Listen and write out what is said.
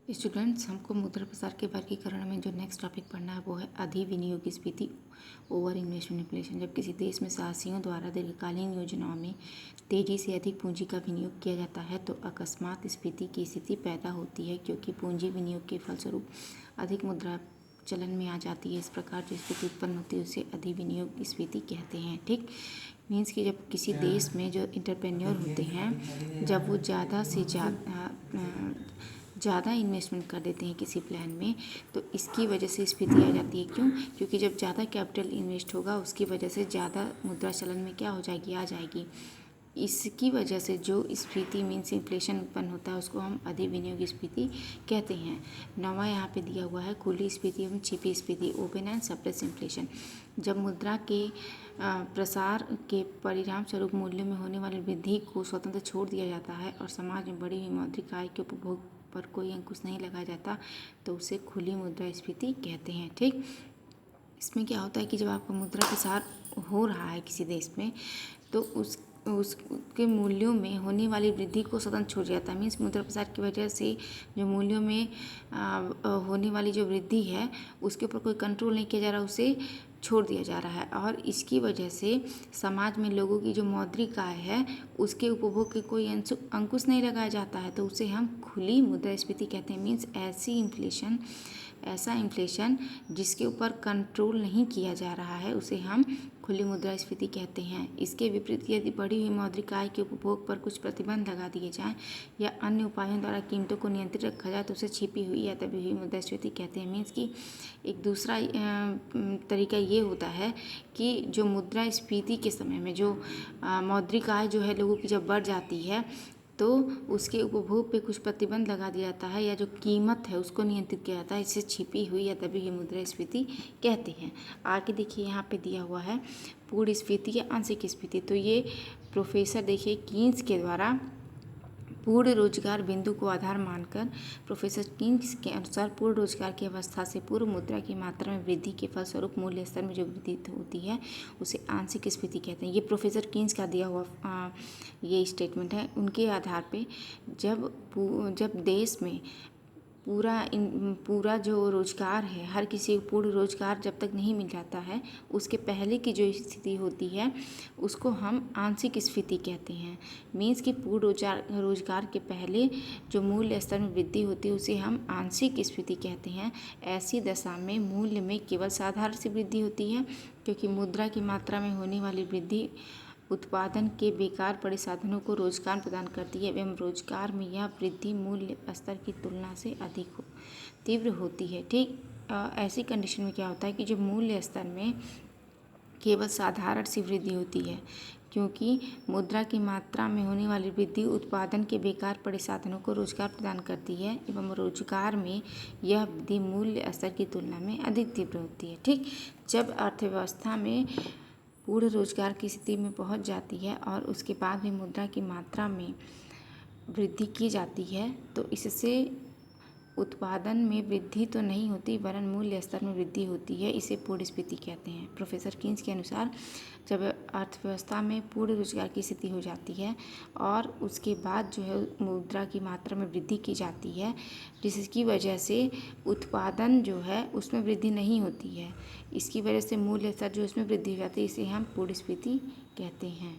Students, हमको मुद्रा बाजार के वर्गीकरण में जो नेक्स्ट टॉपिक पढ़ना है वो है अधिविनियोग स्फीति, ओवर इन्वेस्टमेंट इन्फ्लेशन। जब किसी देश में साहसियों द्वारा दीर्घकालीन योजनाओं में तेजी से अधिक पूंजी का विनियोग किया जाता है तो अकस्मात स्फीति की स्थिति पैदा होती है, क्योंकि पूंजी विनियोग के फलस्वरूप अधिक मुद्रा चलन में आ जाती है। इस प्रकार जो स्थिति उत्पन्न होती है उसे अधिविनियोग स्फीति कहते हैं। ठीक, मीन्स कि जब किसी देश में जो इंटरप्रेन्योर होते हैं, जब वो ज़्यादा से ज़्यादा इन्वेस्टमेंट कर देते हैं किसी प्लान में, तो इसकी वजह से स्फीति आ जाती है। क्यों? क्योंकि जब ज़्यादा कैपिटल इन्वेस्ट होगा उसकी वजह से ज़्यादा मुद्रा चलन में क्या हो जाएगी, आ जाएगी। इसकी वजह से जो स्फीति मीन्स इन्फ्लेशन उत्पन्न होता है उसको हम अधिविनियोग स्फीति कहते हैं। नवा यहाँ पे दिया हुआ है खुली स्फीति एवं छिपी स्फीति, ओपन एंड सप्रेस इन्फ्लेशन। जब मुद्रा के प्रसार के परिणाम स्वरूप मूल्य में होने वाली वृद्धि को स्वतंत्र छोड़ दिया जाता है और समाज में बढ़ी हुई मौद्रिक आय के उपभोग पर कोई अंकुश नहीं लगाया जाता, तो उसे खुली मुद्रा स्फीति कहते हैं। ठीक, इसमें क्या होता है कि जब आपका मुद्रा प्रसार हो रहा है किसी देश में, तो उसके मूल्यों में होने वाली वृद्धि को स्वतंत्र छोड़ जाता है। मीन्स मुद्रा प्रसार की वजह से जो मूल्यों में होने वाली जो वृद्धि है उसके ऊपर कोई कंट्रोल नहीं किया जा रहा, उसे छोड़ दिया जा रहा है। और इसकी वजह से समाज में लोगों की जो मौद्रिक आय है उसके उपभोग के कोई अंकुश नहीं लगाया जाता है, तो उसे हम खुली मुद्रास्फीति कहते हैं। मीन्स ऐसा इन्फ्लेशन जिसके ऊपर कंट्रोल नहीं किया जा रहा है उसे हम खुली मुद्रास्फीति कहते हैं। इसके विपरीत यदि बढ़ी हुई मौद्रिक आय के उपभोग पर कुछ प्रतिबंध लगा दिए जाएं या अन्य उपायों द्वारा कीमतों को नियंत्रित रखा जाए तो उसे छिपी हुई या दबी हुई मुद्रास्फीति कहते हैं। मीन्स कि एक दूसरा तरीका ये होता है कि जो मुद्रास्फीति के समय में जो मौद्रिक आय जो है लोगों की जब बढ़ जाती है तो उसके उपभोग पे कुछ प्रतिबंध लगा दिया जाता है या जो कीमत है उसको नियंत्रित किया जाता है। इसे छिपी हुई या दबी हुई मुद्रास्फीति कहते हैं। आगे देखिए यहाँ पे दिया हुआ है पूर्ण स्फीति या आंशिक स्फीति। तो ये प्रोफेसर देखिए कीन्स के द्वारा पूर्ण रोजगार बिंदु को आधार मानकर प्रोफेसर कीन्स के अनुसार पूर्ण रोजगार की अवस्था से पूर्व मुद्रा की मात्रा में वृद्धि के फलस्वरूप मूल्य स्तर में जो वृद्धि होती है उसे आंशिक स्फीति कहते हैं। ये प्रोफेसर कीन्स का दिया हुआ ये स्टेटमेंट है। उनके आधार पे जब देश में पूरा जो रोजगार है, हर किसी को पूर्ण रोजगार जब तक नहीं मिल जाता है उसके पहले की जो स्थिति होती है उसको हम आंशिक स्फीति कहते हैं। मीन्स कि पूर्ण रोजगार के पहले जो मूल्य स्तर में वृद्धि होती है उसे हम आंशिक स्फीति कहते हैं। ऐसी दशा में मूल्य में केवल साधारण सी वृद्धि होती है, क्योंकि मुद्रा की मात्रा में होने वाली वृद्धि उत्पादन के बेकार पड़े साधनों को रोजगार प्रदान करती है एवं रोजगार में यह वृद्धि मूल्य स्तर की तुलना से अधिक तीव्र होती है। ठीक, ऐसी कंडीशन में क्या होता है कि जो मूल्य स्तर में केवल साधारण सी वृद्धि होती है, क्योंकि मुद्रा की मात्रा में होने वाली वृद्धि उत्पादन के बेकार पड़े साधनों को रोजगार प्रदान करती है एवं रोजगार में यह वृद्धि मूल्य स्तर की तुलना में अधिक तीव्र होती है। ठीक, जब अर्थव्यवस्था में पूर्ण रोजगार की स्थिति में पहुंच जाती है और उसके बाद भी मुद्रा की मात्रा में वृद्धि की जाती है तो इससे उत्पादन में वृद्धि तो नहीं होती वरन मूल्य स्तर में वृद्धि होती है। इसे पूर्ण स्फीति कहते हैं। प्रोफेसर कीन्स के अनुसार जब अर्थव्यवस्था में पूर्ण रोजगार की स्थिति हो जाती है और उसके बाद जो है मुद्रा की मात्रा में वृद्धि की जाती है, जिसकी वजह से उत्पादन जो है उसमें वृद्धि नहीं होती है, इसकी वजह से मूल्य स्तर जो उसमें वृद्धि हो जाती है, इसे हम पूर्ण स्फीति कहते हैं।